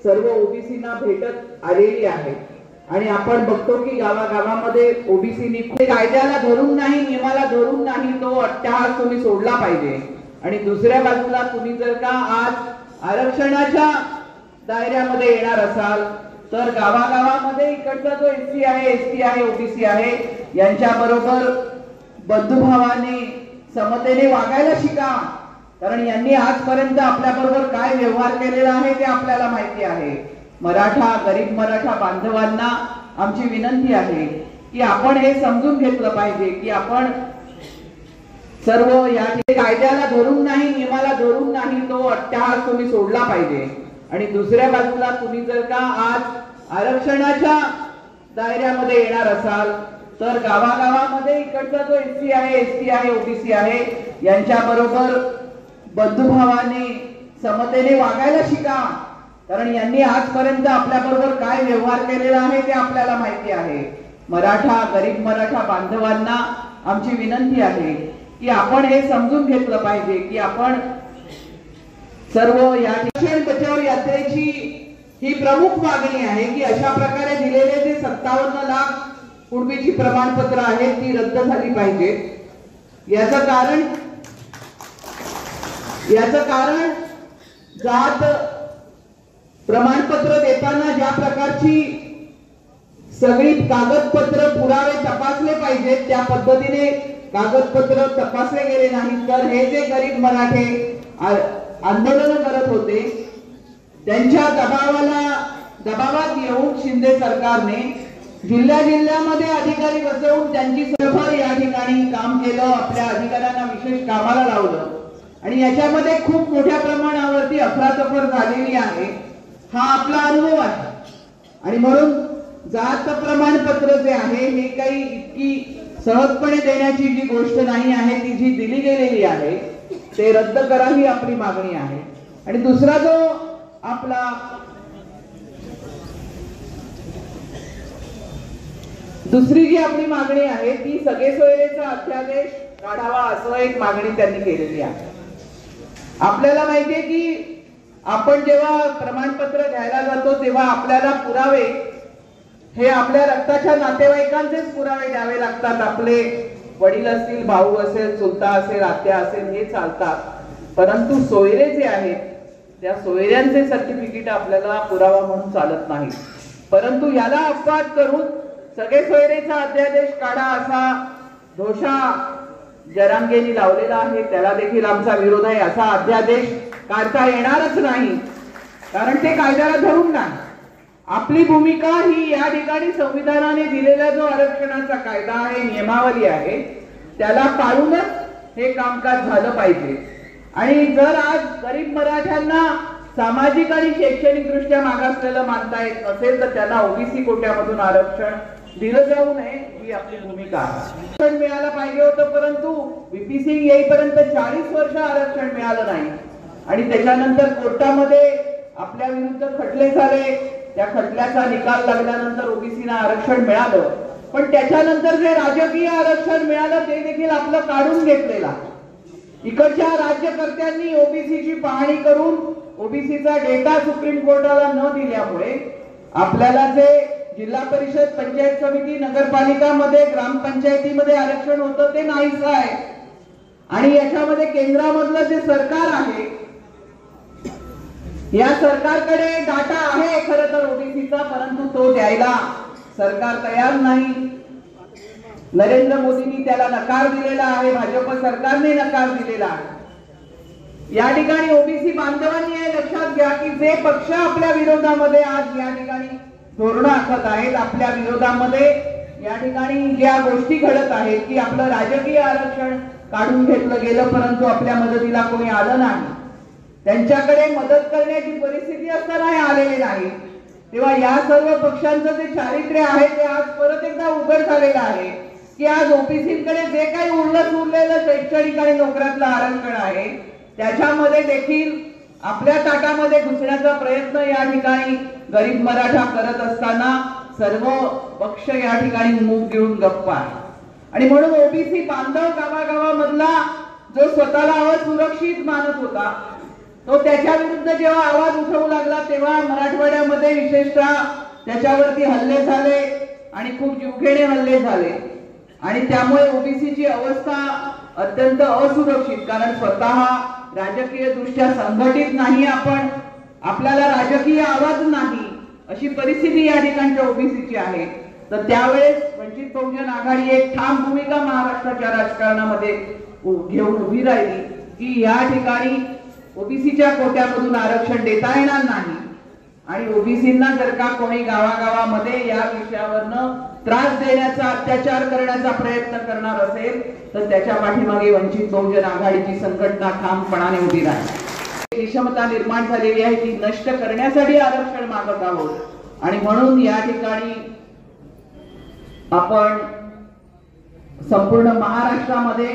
सर्व ओबीसीना भेटत आलेली आहे आणि आपण बघतो की गावागावामध्ये ओबीसीनी कायद्याला धरून नाही, नियमाला धरून नाही तो अट्टहास तुम्ही सोडला पाहिजे। आणि दुसऱ्या बाजूला तुम्ही जर का आज आरक्षणाच्या दायऱ्यामध्ये येणार असाल तर गावागावामध्ये इकडचा जो एससी आहे, एसटी आहे, ओबीसी आहे यांच्या बरोबर बंधुभावाने समतेने वागायला शिका, कारण यांनी आजपर्यंत आपल्या बरोबर काय व्यवहार केलेला आहे ते आपल्याला माहिती आहे। मराठा, गरीब मराठा बांधवांना आमची विनंती आहे की आपण हे समजून घेतलं पाहिजे की आपण सर्व या कायद्याला धरून नाही, नियमाला धरून नाही तो अट्टहास तुम्ही सोडला पाहिजे। आणि दुसऱ्या बाजूला तुम्ही जर का आज आरक्षणाच्या दायऱ्यामध्ये येणार असाल तर गावागावामध्ये इकडचा जो एससी आहे, एसटी आहे, ओबीसी आहे यांच्या बरोबर बंधुभावाने समतेने वागायला शिका, कारण यांनी आजपर्यंत आपल्या बरोबर काय व्यवहार केलेला आहे ते आपल्याला माहिती आहे। मराठा, गरीब मराठा बांधवांना आमची विनंती आहे की आपण हे समजून घेतलं पाहिजे की आपण सर्व या बचाव यात्रेची ही प्रमुख मागणी आहे की अशा प्रकारे दिलेले जे 57 लाख कुणबीची प्रमाणपत्र आहेत ती रद्द झाली पाहिजेत। याचं कारण जात प्रमाणपत्र देताना ज्या प्रकारची सगळी कागदपत्र पुरावे तपासले पाहिजेत त्या पद्धतीने कागदपत्र तपासले गेले नाही, तर हे जे गरीब मराठे आंदोलन करत होते त्यांच्या दबावात येऊन शिंदे सरकारने जिल्ह्यामध्ये अधिकारी बसवून त्यांची सरभर या ठिकाणी काम केलं, आपल्या अधिकाऱ्यांना विशेष कामाला लावलं आणि याच्यामध्ये खूप मोठ्या प्रमाणावरती अफरातफर झालेली आहे। हा आपला अनुभव आहे आणि म्हणून जात प्रमाणपत्र जे आहे हे काही इतकी सहजपणे देण्याची जी गोष्ट नाही आहे, ती जी दिली गेलेली आहे ते रद्द करा ही आपली मागणी आहे। आणि दुसरा जो आपला दुसरी जी आपली मागणी आहे ती सगळे सोयरेचा अध्यादेश काढावा असं एक मागणी त्यांनी केलेली आहे। आपल्याला माहितीये की आपण जेव्हा प्रमाणपत्र घ्यायला जातो तेव्हा आपल्याला पुरावे हे आपल्या रक्ताच्या नातेवाईकांचेच पुरावे द्यावे लागतात। आपले वडील असतील, भाऊ असेल, चुलता असेल, आत्या असेल हे चालतात, परंतु सोयरे जे आहेत त्या सोयऱ्यांचे सर्टिफिकेट आपल्याला पुरावा म्हणून चालत नाही। परंतु याला अपवाद करून सगळे सोयरेचा अध्यादेश काढा असा धोषा जरांगेंनी लावलेला आहे, त्याला देखील आमचा विरोध आहे। असा अध्यादेश काढता येणारच नाही, कारण ते कायद्याला धरून नाही। आपली भूमिका ही या ठिकाणी संविधानाने दिलेला जो आरक्षणाचा कायदा आहे, नियमावली आहे त्याला पाळूनच हे कामकाज झालं पाहिजे। आणि जर आज गरीब मराठ्यांना सामाजिक आणि शैक्षणिक दृष्ट्या मागासलेलं मानता येत असेल तर त्यांना ओबीसी कोट्यामधून आरक्षण दिलं जाऊ नये ही आपली भूमिका आहे। आरक्षण मिळालं पाहिजे होतं, परंतु व्हीपी सिंग येईपर्यंत 40 वर्ष आरक्षण मिळालं नाही आणि त्याच्यानंतर कोर्टामध्ये आपल्या विरुद्ध खटले झाले, त्या खटल्याचा निकाल लागल्यानंतर ओबीसीना आरक्षण मिळालं, पण त्याच्यानंतर जे राजकीय आरक्षण मिळालं ते देखील आपलं काढून घेतलेला। इकडच्या राज्यकर्त्यांनी ओबीसीची पाहणी करून ओबीसीचा डेटा सुप्रीम कोर्टाला न दिल्यामुळे आपल्याला जे जिल्हा परिषद, पंचायत समिती, नगरपालिकामध्ये, ग्रामपंचायतीमध्ये आरक्षण होतं ते नाहीच आहे। आणि याच्यामध्ये केंद्रामधलं जे सरकार आहे या सरकारकडे डाटा आहे खरं तर ओबीसीचा, परंतु तो द्यायला सरकार तयार नाही। नरेंद्र मोदींनी त्याला नकार दिलेला आहे, भाजप सरकारने नकार दिलेला आहे। या ठिकाणी ओबीसी बांधवांनी हे लक्षात घ्या की जे पक्ष आपल्या विरोधामध्ये आज या ठिकाणी धोरणं आखत आहेत, आपल्या विरोधामध्ये या ठिकाणी ज्या गोष्टी घडत आहेत की आपलं राजकीय आरक्षण काढून घेतलं गेलं परंतु आपल्या मदतीला कोणी आलं नाही, त्यांच्याकडे मदत करण्याची परिस्थिती असताना आलेली नाही, तेव्हा या सर्व पक्षांचं जे चारित्र्य आहे ते आज परत एकदा उघड झालेलं आहे की आज ओबीसीकडे जे काही उरलेलं शैक्षणिक आणि नोकऱ्यातलं आरक्षण आहे त्याच्यामध्ये देखील आपल्या ताटामध्ये घुसण्याचा प्रयत्न या ठिकाणी गरीब मराठा करत असताना सर्व पक्ष या ठिकाणी मूग घेऊन गप्प आहे। आणि म्हणून ओबीसी बांधव गावागावामधला जो स्वतःला असुरक्षित मानत होता तो त्याच्या विरुद्ध जेव्हा आवाज उठवू लागला तेव्हा मराठवाड्यामध्ये विशेषतः त्याच्यावरती हल्ले झाले आणि खूप जीवघेणे हल्ले झाले आणि त्यामुळे ओबीसीची अवस्था अत्यंत असुरक्षित, कारण स्वतः राजकीय दृष्ट्या संघटित नाही आपण, आपल्याला राजकीय आवाज नाही, अशी परिस्थिती या ठिकाणच्या ओबीसीची आहे. तर त्यावेळेस वंचित बहुजन आघाडी एक ठाम भूमिका महाराष्ट्राच्या राजकारणामध्ये घेऊन उभी राहिली की या ठिकाणी ओबीसीच्या कोट्यामधून आरक्षण देता येणार नाही आणि ओबीसींना जर का कोणी गावागावामध्ये या विषयावरनं त्रास देण्याचा, अत्याचार करण्याचा प्रयत्न करणार असेल तर त्याच्या पाठीमागे वंचित बहुजन आघाडीची संघटना ठामपणाने उभी राहील. विषमता निर्माण झालेली आहे ती नष्ट करण्यासाठी आरक्षण मागत आहोत आणि म्हणून या ठिकाणी आपण संपूर्ण महाराष्ट्रामध्ये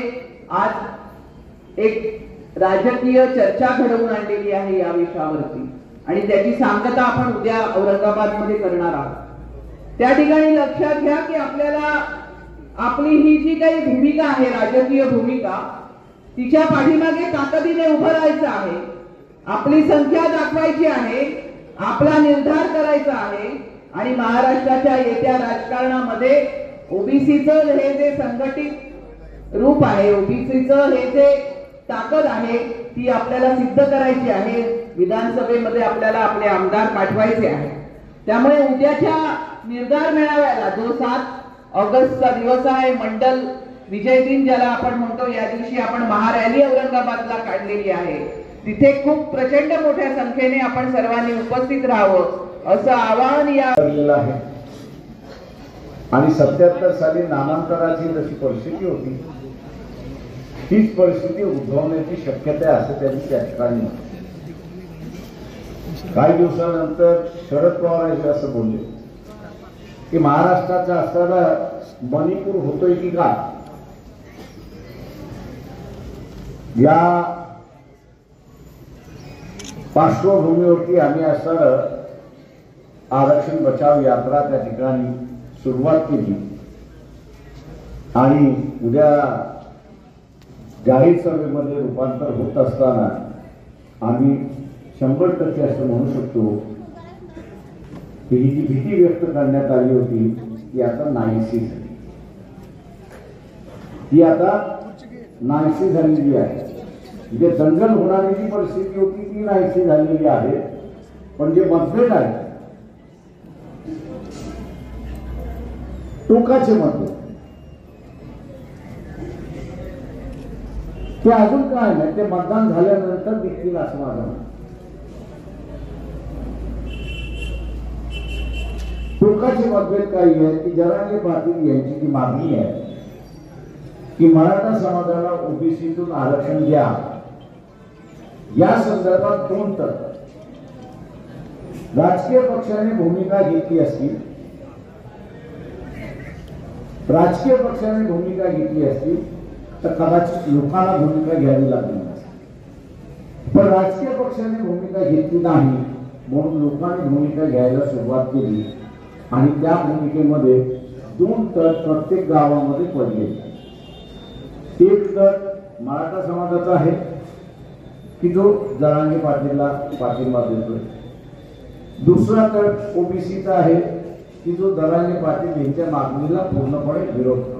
आज एक राजकीय चर्चा घडवून आणलेली आहे या विषयावरती आणि त्याची सांगता आपण उद्या औरंगाबाद मध्ये करणार आहोत. त्या ठिकाणी लक्षात घ्या की आपल्याला आपली ही जी काही भूमिका आहे, राजकीय भूमिका, तिच्या पाठीमागे ताकदीने उभं राहायचं आहे, आपली संख्या दाखवायची आहे, आपला निर्धार करायचा आहे आणि महाराष्ट्राच्या येत्या राजकारणामध्ये ओबीसीचं हे जे संघटित रूप आहे, ओबीसीचं हे जे ताकद आहे ती आपल्याला सिद्ध करायची आहे. विधानसभेमध्ये आपल्याला आपले आमदार पाठवायचे आहे. त्यामुळे उद्याच्या निर्धार मेळाव्याला जो 7 ऑगस्टचा दिवस आहे, मंडल विजय दिन ज्याला आपण म्हणतो, या दिवशी आपण महारॅली औरंगाबादला काढलेली आहे. तिथे खूप प्रचंड मोठ्या संख्येने आपण सर्वांनी उपस्थित राहावं असं आवाहन या आहे. आणि 77 साली नामांतराची जशी परिस्थिती होती तीच परिस्थिती उद्भवण्याची शक्यता आहे असं त्यांनी त्या ठिकाणी म्हटलं. काही दिवसानंतर शरद पवार असं बोलले की महाराष्ट्राचा असताना मणिपूर होतोय की काय, या पार्श्वभूमीवरती आम्ही असं आरक्षण बचाव यात्रा त्या ठिकाणी सुरुवात केली आणि उद्या जाहीर सभेमध्ये रूपांतर होत असताना आम्ही 100% असं म्हणू शकतो की ही जी भीती व्यक्त करण्यात आली होती ती आता नाहीशी झाली, ती आता नाहीशी झालेली आहे. म्हणजे दंगल होणारी जी परिस्थिती होती ती नाहीशी झालेली आहे. पण जे मतभेद आहे, टोकाचे मतभेद, ते अजून काय नाही, ते मतदान झाल्यानंतर दिसतील असं माझं म्हणणं. टोकाचे मतभेद काही आहे की जरांगे पाटील यांची जी मागणी आहे की मराठा समाजाला ओबीसीतून आरक्षण द्या, या संदर्भात 2 राजकीय पक्षाने भूमिका घेतली असती, राजकीय पक्षाने भूमिका घेतली असती तर कदाचित लोकांना भूमिका घ्यावी लागली नसती. पण राजकीय पक्षाने भूमिका घेतली नाही म्हणून लोकांनी भूमिका घ्यायला सुरुवात केली आणि त्या भूमिकेमध्ये 2 तट प्रत्येक गावामध्ये पडले. एक तट मराठा समाजाचा आहे की जो जरांगे पाटीलला पाठिंबा देतोय, दुसरा तट ओबीसीचा आहे की जो जरांगे पाटील यांच्या मागणीला पूर्णपणे विरोध करतो.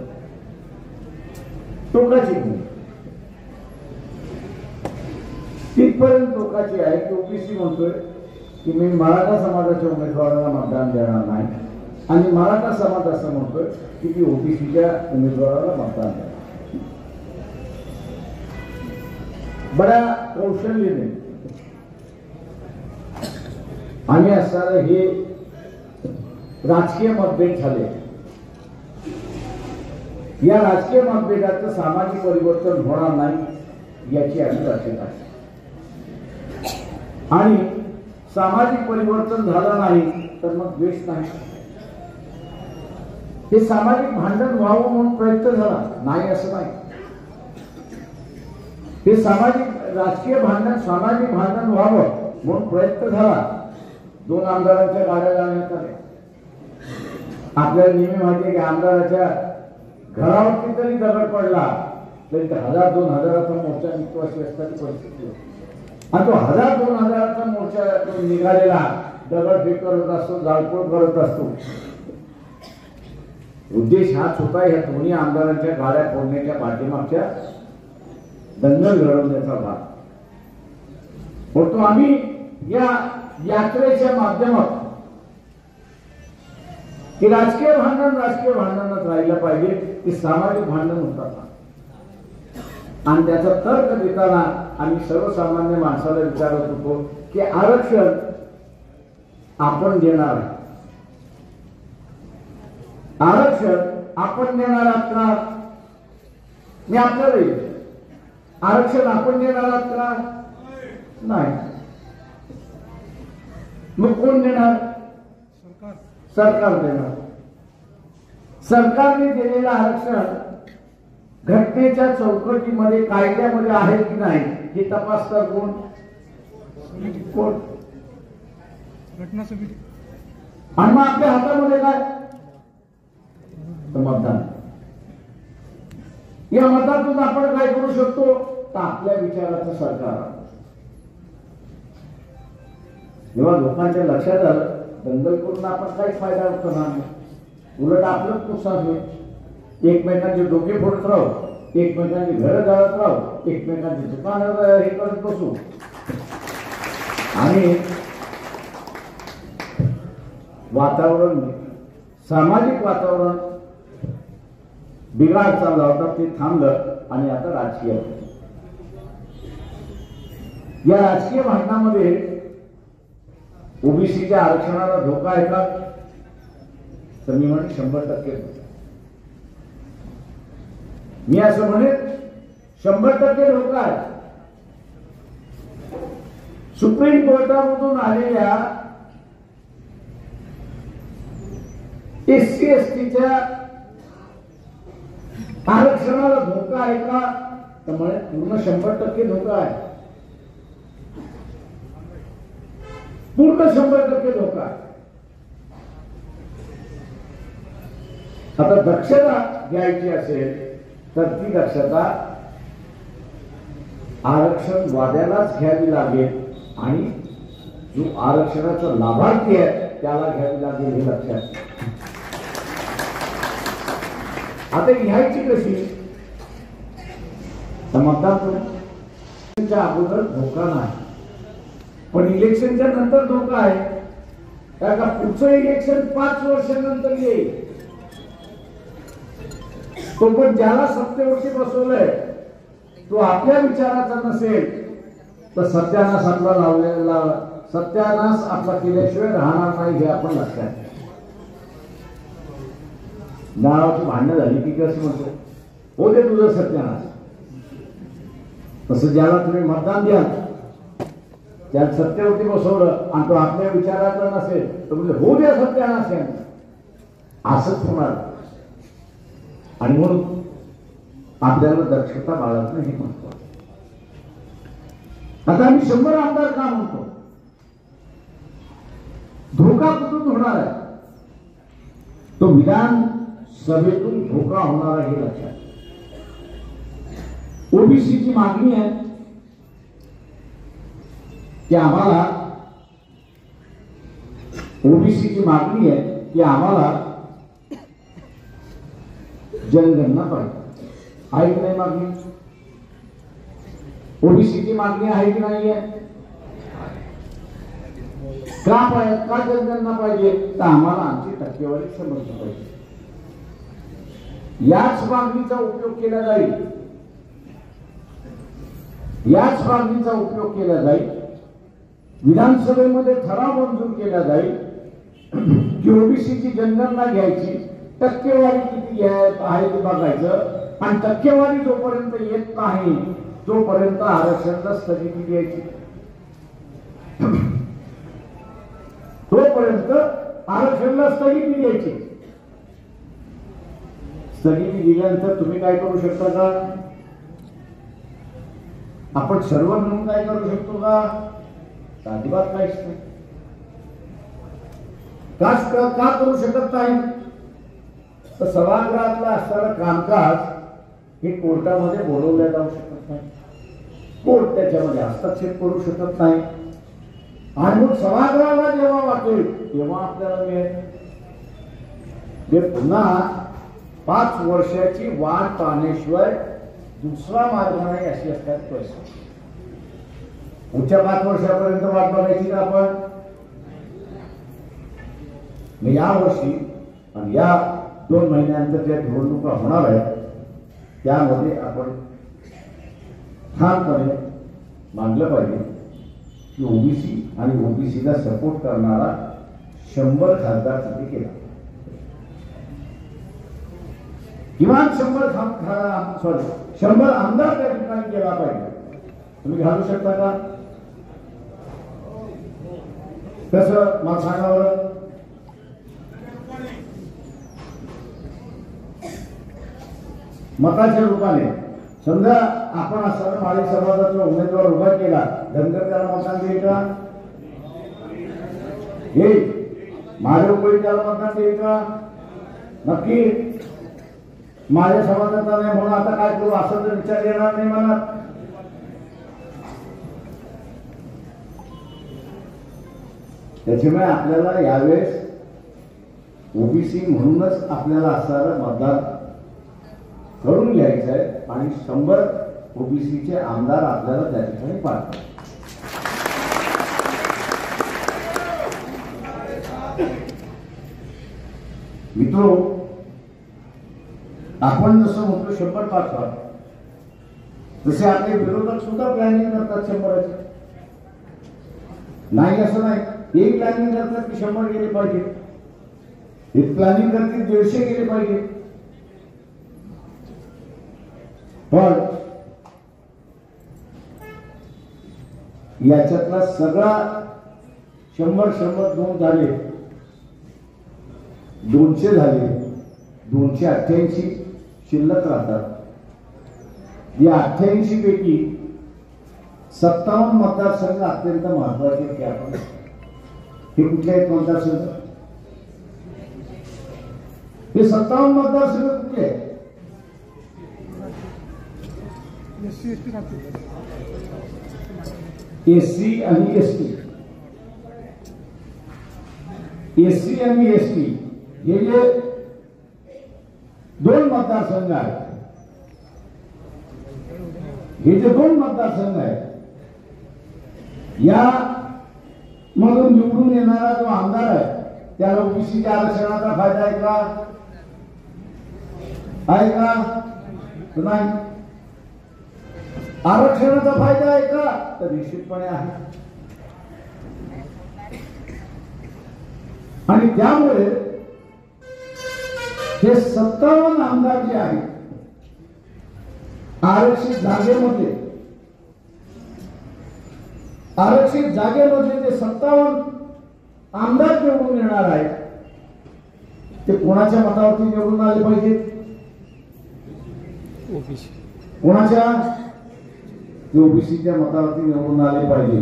टोकाची भूमिका तिथपर्यंत टोकाची आहे की ओबीसी म्हणतोय की मी मराठा समाजाच्या उमेदवाराला मतदान देणार नाही आणि मराठा समाज असं म्हणतोय की ती ओबीसीच्या उमेदवाराला मतदान देणार. बड्या कौशल्याने आम्ही असताना हे राजकीय मतभेद झाले. या राजकीय मतभेदाचं सामाजिक परिवर्तन होणार नाही याची आम्ही दक्षता आहे आणि सामाजिक परिवर्तन झालं नाही तर मग द्वेष नाही. हे सामाजिक भांडण व्हावं म्हणून प्रयत्न झाला नाही असं नाही. हे सामाजिक राजकीय भांडण सामाजिक भांडण व्हावं म्हणून प्रयत्न झाला. 2 आमदारांच्या गाड्या लावण्यात आल्या. आपल्याला नेहमी माहिती आहे की आमदाराच्या घरावरती तरी दगड पडला तरी 1000-2000चा मोर्चा निघतो अशी असताना परिस्थिती होती. आणि तो 1000-2000चा मोर्चा निघालेला दगडफेक करत असतो, जाळपोळ करत असतो. उद्देश हाच होता या दोन्ही आमदारांच्या गाड्या फोडण्याच्या पाठीमागच्या दंगल घडवण्याचा भाग. म्हणतो आम्ही या यात्रेच्या माध्यमातून की राजकीय भांडणच राहिलं पाहिजे, की सामाजिक भांडण होतात आणि त्याचा तर्क देताना आम्ही सर्वसामान्य माणसाला विचारत होतो की आरक्षण आपण देणार आहे, आरक्षण आपण देणार आहात का? मी आपल्याला आरक्षण आपण देणार आहात का? नाही. मग कोण देणार? सरकार देणार. सरकारने दिलेलं आरक्षण घटनेच्या चौकटीमध्ये कायद्यामध्ये आहे की नाही हे तपासतात कोण? घटना समिती. आणि मग आपल्या हातामध्ये काय? मतदान. या मतातून आपण काय करू शकतो? तर आपल्या विचाराचं सरकार. जेव्हा लोकांच्या लक्षात आलं दंगल करून आपण काहीच फायदा होणार नाही, उलट आपलंच नुकसान होईल. एकमेकांचे डोके फोडत राहू, एकमेकांची घरं जाळत राहू, एकमेकांची दुकानं हे करत बसू आणि वातावरण, सामाजिक वातावरण बिघाड चालला होता ते थांबलं आणि आता राजकीय. या राजकीय भांडणामध्ये ओबीसीच्या आरक्षणाला धोका आहे का? तर मी म्हणेन 100%. मी असं म्हणेन 100% धोका आहे. सुप्रीम कोर्टामधून आलेल्या एससी एसटीच्या आरक्षणाला धोका आहे का? तर म्हणे पूर्ण 100% धोका आहे, पूर्ण 100% धोका आहे. आता दक्षता घ्यायची असेल तर ती दक्षता आरक्षण वाद्यालाच घ्यावी लागेल आणि जो आरक्षणाचा लाभार्थी आहे त्याला घ्यावी लागेल हे लक्षात. आता घ्यायची कशी? तर मतदान अगोदर धोका नाही, पण इलेक्शनच्या नंतर धोका आहे. कारण का पुढचं इलेक्शन 5 वर्षांनंतर येईल. तो पण ज्याला सत्तेवरती बसवलंय तो आपल्या विचाराचा नसेल तर सत्यानाश आपला लावलेला, सत्यानाश आपला केल्याशिवाय राहणार नाही हे आपण लक्षात. नावाची भांडणं झाली की कसं म्हणतो हो दे तुझं सत्यानाश. तसं ज्याला तुम्ही मतदान द्याल त्याला सत्तेवरती बसवलं आणि तो आपल्या विचाराचा नसेल तर म्हणजे होऊ द्या सत्यानाश असंच होणार. आणि म्हणून आपल्याला दक्षता बाळगणं हे महत्वाचं. आता आम्ही 100 आमदार का म्हणतो? धोका कुठून होणार आहे? तो विधान सभेतून धोका होणार आहे हे लक्षात. ओबीसीची मागणी आहे की आम्हाला, ओबीसीची मागणी आहे की आम्हाला जनगणना पाहिजे. आहे की नाही मागणी? ओबीसीची मागणी आहे की नाही आहे? का जनगणना पाहिजे? तर आम्हाला आमची टक्केवारी समजली पाहिजे. याच मागणीचा उपयोग केला जाईल, याच मागणीचा उपयोग केला जाईल. विधानसभेमध्ये ठराव मंजूर केला जाईल की ओबीसीची जनगणना घ्यायची, टक्केवारी किती आहे ते बघायचं आणि टक्केवारी जोपर्यंत येत नाही तोपर्यंत आरक्षणाला स्थगिती द्यायची. तोपर्यंत आरक्षणाला स्थगिती द्यायची. स्थगिती दिल्यानंतर तुम्ही काय करू शकता का? आपण सर्व मिळून काय करू शकतो का? अजिबात काहीच नाही. का करू शकत नाही? तर सभागृहातलं असणारं कामकाज हे कोर्टामध्ये बोलवलं जाऊ शकत नाही. कोण त्याच्यामध्ये हस्तक्षेप करू शकत नाही. आणि मग सभागृहाला जेव्हा वाटेल तेव्हा आपल्याला मिळेल. ते पुन्हा 5 वर्षाची वाट पाहण्याशिवाय दुसरा मार्ग नाही अशी असतात पैसे. पुढच्या 5 वर्षापर्यंत वाट बघायची का आपण? मी या वर्षी आणि या 2 महिन्यानंतर ज्या निवडणुका होणार आहेत त्यामध्ये आपण ठामपणे मांडलं पाहिजे की ओबीसी आणि ओबीसीला सपोर्ट करणारा 100 खासदार तिथे केला. किमान 100 आमदार त्या ठिकाणी केला पाहिजे. तुम्ही घालू शकता का? कसं मला सांगा बरं. मताच्या रूपाने समजा आपण असं माळी समाजाचा उमेदवार उभा केला, धनगर त्याला मतदान देईल का? हे माझ्या उपरी त्याला मतदान देईल का? नक्की. माझ्या समाजाचा नाही म्हणून आता काय करू असं तर विचार येणार नाही मनात. त्याच्यामुळे आपल्याला यावेळेस ओबीसी म्हणूनच आपल्याला असणारं मतदान करून घ्यायचं आहे आणि 100 ओबीसीचे आमदार आपल्याला त्या ठिकाणी पाठवा. मित्रो, आपण जसं म्हणतो 100 पाठवा, तसे आपले विरोधक सुद्धा प्लॅनिंग करतात 100चे. नाही असं नाही. एक प्लॅनिंग करतात की 100 गेले पाहिजे, एक प्लॅनिंग करते 150 गेले पाहिजे. पण याच्यातला सगळा 100 2 झाले, 200 झाले, 288 शिल्लक राहतात. या 88 पैकी 57 मतदारसंघ अत्यंत महत्वाचे आहेत. आपण हे कुठले आहेत मतदारसंघ? हे 57 मतदारसंघ कुठले आहेत? एससी आणि एसटी. एससी आणि एसटी हे जे 2 मतदारसंघ आहेत, हे जे 2 मतदारसंघ आहेत, या मधून निवडून येणारा जो आमदार आहे त्याला ओबीसीच्या आरक्षणाचा फायदा आहे का? आहे का? नाही. आरक्षणाचा फायदा आहे का? तर निश्चितपणे आहे. आणि त्यामुळे हे 57 आमदार जे आहेत आरक्षित जागेमध्ये जे 57 आमदार निवडून येणार आहेत ते कोणाच्या मतावरती निवडून आले पाहिजेत? कोणाच्या? ते ओबीसीच्या मतावरती निवडून आले पाहिजे.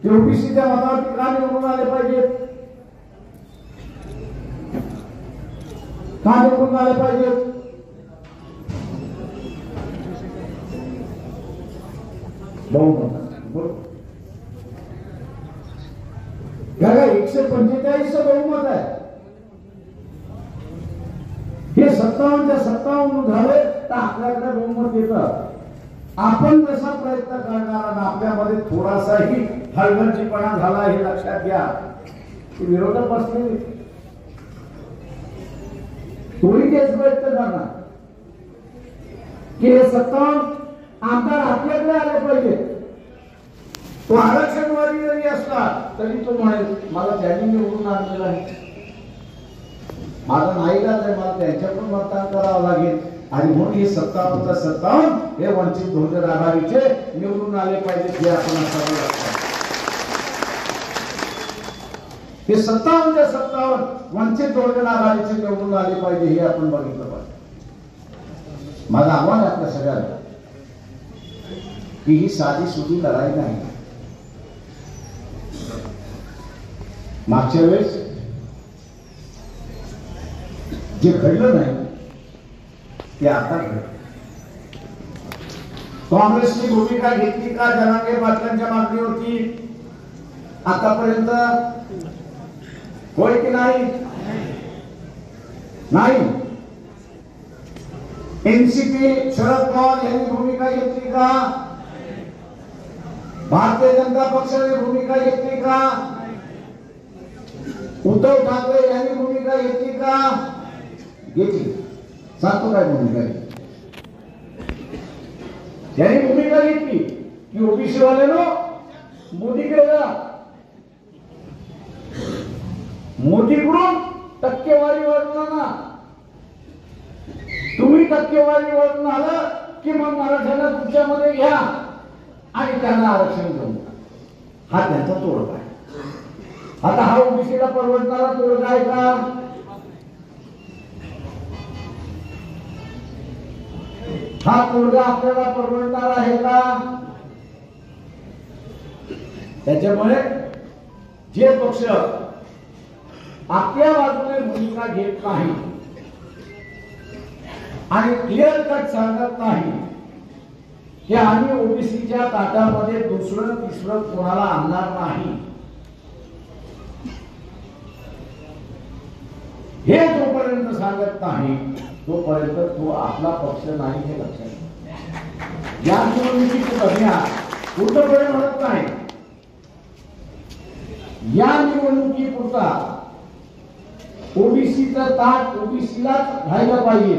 ते ओबीसीच्या मतावरती का निवडून आले पाहिजेत? का निवडून आले पाहिजेत? बहुमत. बरोबर. 145 बहुमत आहे. हे 57 झाले तर आपल्याकडे बहुमत येतं. आपण जसा प्रयत्न करणार आणि आपल्यामध्ये थोडासाही हलगर्जीपणा झाला हे लक्षात घ्या. विरोधक बसले तोही तेच प्रयत्न करणार की हे 57 आमदार आपल्याकडे आले पाहिजे. तो आरक्षणवादी जरी असला तरी तो म्हणेल मला त्यांनी निवडून आणलेला आहे, माझा नाईलाज आहे, मला त्यांच्याकडून मतदान करावं लागेल. आणि म्हणून हे 57 हे वंचित बहुजन आघाडीचे निवडून आले पाहिजेत. हे आपण हे 57 वंचित बहुजन आघाडीचे निवडून आले पाहिजे हे आपण बघितलं पाहिजे. माझं आव्हान आहे आपल्या सगळ्यांना की ही साधी सुधी लढाई नाही. मागच्या वेळेस जे घडलं नाही ते आता घडलं. काँग्रेसची भूमिका घेतली का जनांगे पाटलांच्या मागणीवरती आतापर्यंत? होय की नाही? नाही. एनसीपी शरद पवार यांनी भूमिका घेतली का? भारतीय जनता पक्षाने भूमिका घेतली का? उद्धव ठाकरे यांनी भूमिका घेतली का? घेतली. सांगतो काय भूमिका घेतली? त्यांनी भूमिका घेतली की ओबीसी वाल्यानो मोदीकडे जा, मोदीकडून टक्केवारी वाढवणार ना, तुम्ही टक्केवारी वाढवून आलं की मग मराठ्यांना तुमच्यामध्ये घ्या आणि त्यांना आरक्षण देऊ. हा त्यांचा तोडगा आहे. आता हा ओबीसीला परवडणारा तोडगा आहे का? हा तोडगा आपल्याला परवडणार आहे का? त्याच्यामुळे जे पक्ष आपल्या बाजूने भूमिका घेत नाही आणि क्लिअर कट सांगत नाही की आम्ही ओबीसीच्या ताटामध्ये दुसरं तिसरं कोणाला आणणार नाही, हे जोपर्यंत सांगत नाही तोपर्यंत तो आपला पक्ष नाही हे लक्षात घ्या. या निवडणुकीची अभियान पूर्णपणे म्हणत नाही. या निवडणुकीपुरता ओबीसीचा ताट ओबीसीलाच राहायला पाहिजे,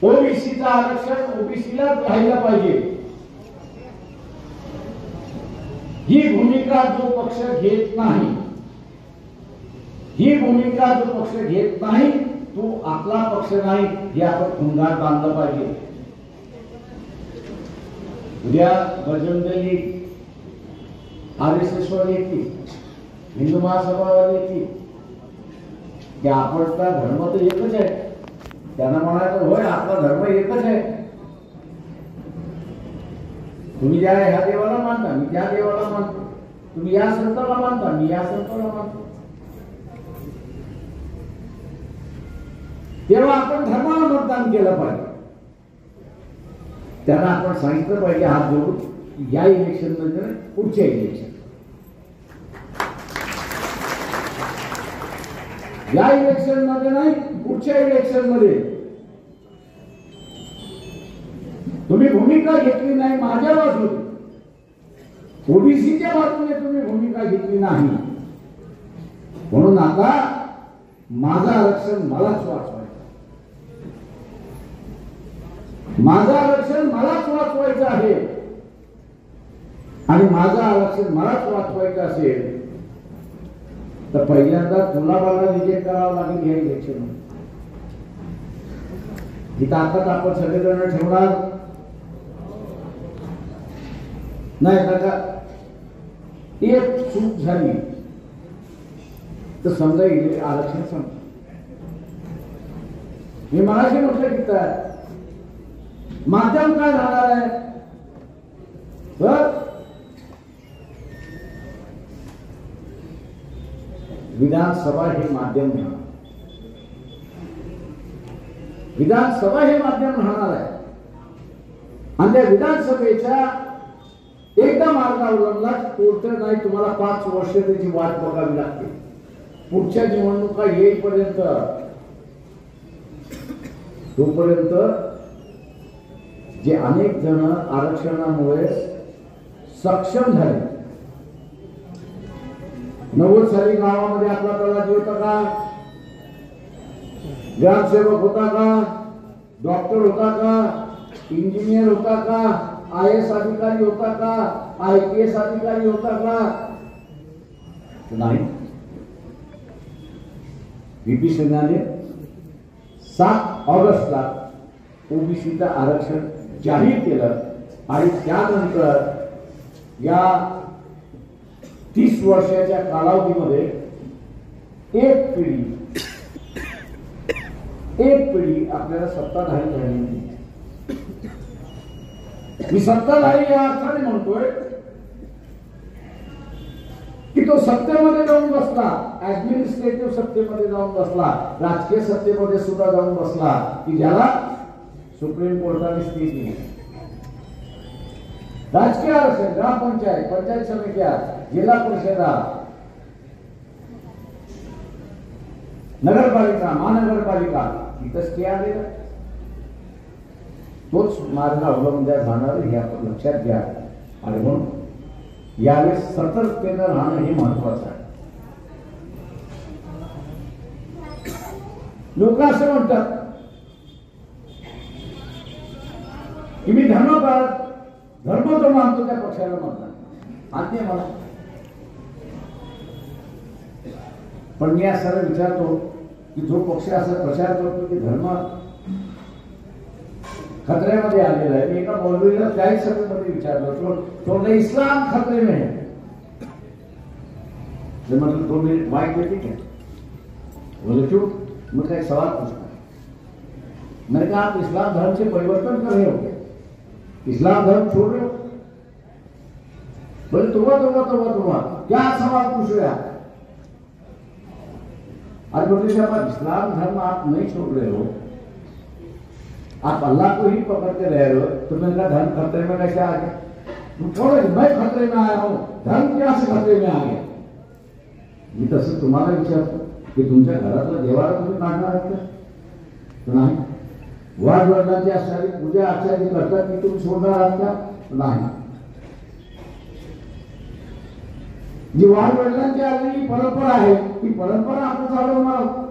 ओबीसीचं आरक्षण ओबीसीलाच राहायला पाहिजे, ही भूमिका जो पक्ष घेत नाही, ही भूमिका जो पक्ष घेत नाही तो आपला पक्ष नाही, हे आपण खुंगात बांधलं पाहिजे. उद्या बजरंगदली RSS वाले येतील, हिंदू महासभा वाले येतील, की आपला धर्म तर एकच आहे. त्यांना म्हणायचं होय आपला धर्म एकच आहे, तुम्ही ज्या ह्या देवाला मानता मी त्या देवाला मानतो, तुम्ही या संताला मानता मी या संताला मानतो. तेव्हा आपण धर्माला मतदान केलं पाहिजे. त्यांना आपण सांगितलं पाहिजे हात जोडून या इलेक्शन मध्ये पुढच्या इलेक्शन, या इलेक्शन मध्ये नाही पुढच्या इलेक्शन मध्ये तुम्ही भूमिका घेतली नाही माझ्या बाजूने, ओबीसीच्या बाजूने तुम्ही भूमिका घेतली नाही, म्हणून आता माझं आरक्षण मलाच वाचवायचं, माझं आरक्षण मलाच वाचवायचं आहे आणि माझं आरक्षण मलाच वाचवायचं असेल तर पहिल्यांदा तुला मला रिजेक्ट करावं लागेल या इलेक्शन. ही ताकद आपण सगळेजण ठेवणार नाही का? एक चूक झाली तर समजा आरक्षण संपलं. मी मगाशी म्हटलं की काय माध्यम काय राहणार आहे? विधानसभा हे माध्यम राहणार, विधानसभा हे माध्यम राहणार आहे आणि त्या विधानसभेच्या एकदा मार्ग अवलंबला कोणतं नाही तुम्हाला 5 वर्ष त्याची वाट बघावी लागते. पुढच्या निवडणुका येईपर्यंत तोपर्यंत जे अनेक जण आरक्षणामुळे सक्षम झाले. 90 साली गावामध्ये आपला तलाठी होता का? ग्रामसेवक होता का? डॉक्टर होता का? इंजिनियर होता का? IAS अधिकारी होता का? IPS अधिकारी होता का? नाही. VP सिन्हाने 7 ऑगस्टला ओबीसीचं आरक्षण जाहीर केलं आणि त्यानंतर या 30 वर्षाच्या कालावधीमध्ये एक पिढी आपल्याला सत्ताधारी झाली. मी सत्ताधारी या अर्थाने म्हणतोय की तो सत्तेमध्ये जाऊन बसला, ऍडमिनिस्ट्रेटिव्ह सत्तेमध्ये जाऊन बसला, राजकीय सत्तेमध्ये सुद्धा जाऊन बसला की ज्याला सुप्रीम कोर्टाने स्टे दिली. राजकीय आरक्षण, ग्रामपंचायत, पंचायत समित्या, जिल्हा परिषदा, नगरपालिका, महानगरपालिका इथंच ते आलेलं. तोच मार्ग अवलंबल्या जाणार हे आपण लक्षात घ्या. आणि म्हणून यावेळेस सतर्कतेनं राहणं हे महत्वाचं आहे. लोक असं म्हणतात की मी धर्म जो मानतो त्या पक्षाला म्हणतात मान्य मला. पण मी असं विचारतो की जो पक्ष असा प्रचार करतो की धर्म खतऱ्यामध्ये आलेला आहे. मी एका मौलवीला त्याही सभेमध्ये विचारलं तो इस्लाम खतरे में है. मतलब 2 मिनट माइक देते क्या? बोले क्यों? मैं एक सवाल पूछना. मैंने कहा आप इस्लाम धर्म से परिवर्तन कर रहे हो क्या? इस्लाम धर्म छोड़ रहे हो? बोले तुम क्या सवाल पूछ रहे आप? आज बोलते थे आप इस्लाम धर्म आप नहीं छोड़ रहे हो, आप अल्लाह को ही पकड़ते रह रहे हो, तो मैंने कहा धर्म खतरे में कैसे आ गया? तुम थोड़े मैं खतरे में आया हूं, धर्म क्या से खतरे में आ गया? मी तसं तुम्हाला विचारतो की तुमच्या घरातलं देवाला तुम्ही काढणार आहात का? नाही. वाडवडिलांची असणारी पूजा अर्चा जी करतात ती तुम्ही सोडणार आहात का? नाही. जी वाडवडिलांची आलेली परंपरा आहे ती परंपरा आपण चालवणार आहोत.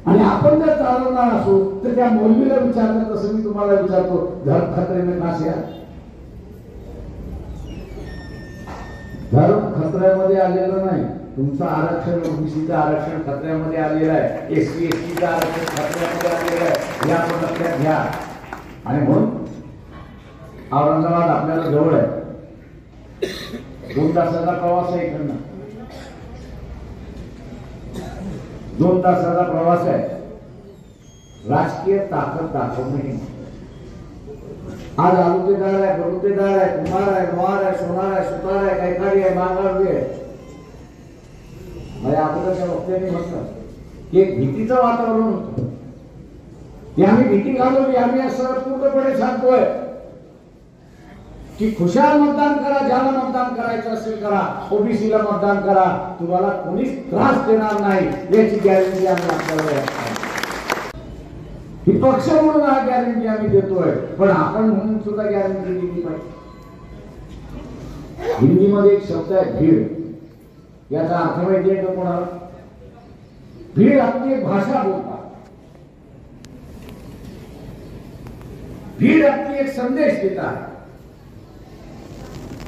आणि आपण जर चालवणार असो तर त्या मौलवीला विचारलं तसं मी तुम्हाला विचारतो धर्म खतरे में का से? धर्म खतऱ्यामध्ये आलेलं नाही. तुमचं आरक्षण, ओबीसीचं आरक्षण खतऱ्यामध्ये आलेलं आहे, एससी एसटीचं आरक्षण खतऱ्यामध्ये आलेलं आहे. हे आपण लक्षात घ्या. आणि म्हणून औरंगाबाद आपल्याला जवळ आहे. 2 तासाचा प्रवास आहे इकडनं. 2 तासाचा प्रवास आहे. राजकीय ताकद दाखवणे. आज आलुतेदार आहे, बलुतेदार आहे, कुमार आहे, लोहार आहे, सोनार आहे, सुतार आहे, कैकाडी आहे, मांगावी आहे. माझ्या अगोदरच्या वक्त्यांनी म्हटलं की एक भीतीचं वातावरण होतं की आम्ही भीती घालवली. आम्ही असं पूर्णपणे सांगतोय की खुशाल मतदान करा, ज्याला मतदान करायचं असेल करा, ओबीसीला मतदान करा, तुम्हाला कोणीच त्रास देणार नाही याची गॅरंटी आम्ही आपल्याला ही पक्ष म्हणून हा गॅरंटी आम्ही देतोय. पण आपण म्हणून सुद्धा गॅरंटी दिली पाहिजे. हिंदीमध्ये एक शब्द आहे भीड. याचा अर्थ माहिती आहे का कोणाला? भीड आपली एक भाषा बोलतात. भीड आपली एक संदेश देतात.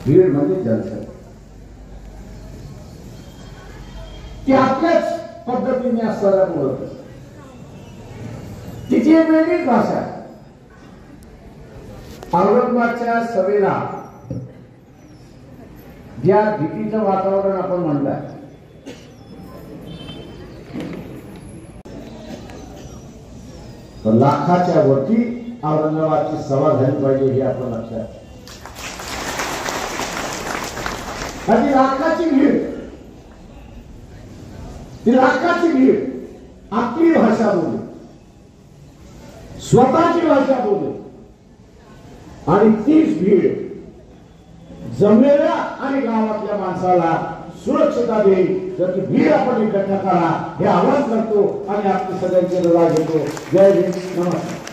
भीड म्हणजे जनसंख्या. ती आपल्याच पद्धतीने असताना बोलत असते. तिची एक वेगळीच भाषा आहे. औरंगाबादच्या सभेला ज्या भीतीचं वातावरण आपण म्हणताय तर लाखाच्या वरती औरंगाबादची सभा झाली पाहिजे हे आपण लक्षात. ती लाखाची भीड, ती लाखाची भीड आपली भाषा बोलली, स्वतःची भाषा बोलली. आणि तीच भीड जमलेल्या आणि गावातल्या माणसाला सुरक्षितता देईल जर ती भीड आपण एकत्र करा हे आवाहन करतो आणि आपली सगळ्यांची रजा घेतो. जय हिंद, नमस्कार.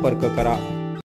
संपर्क करा.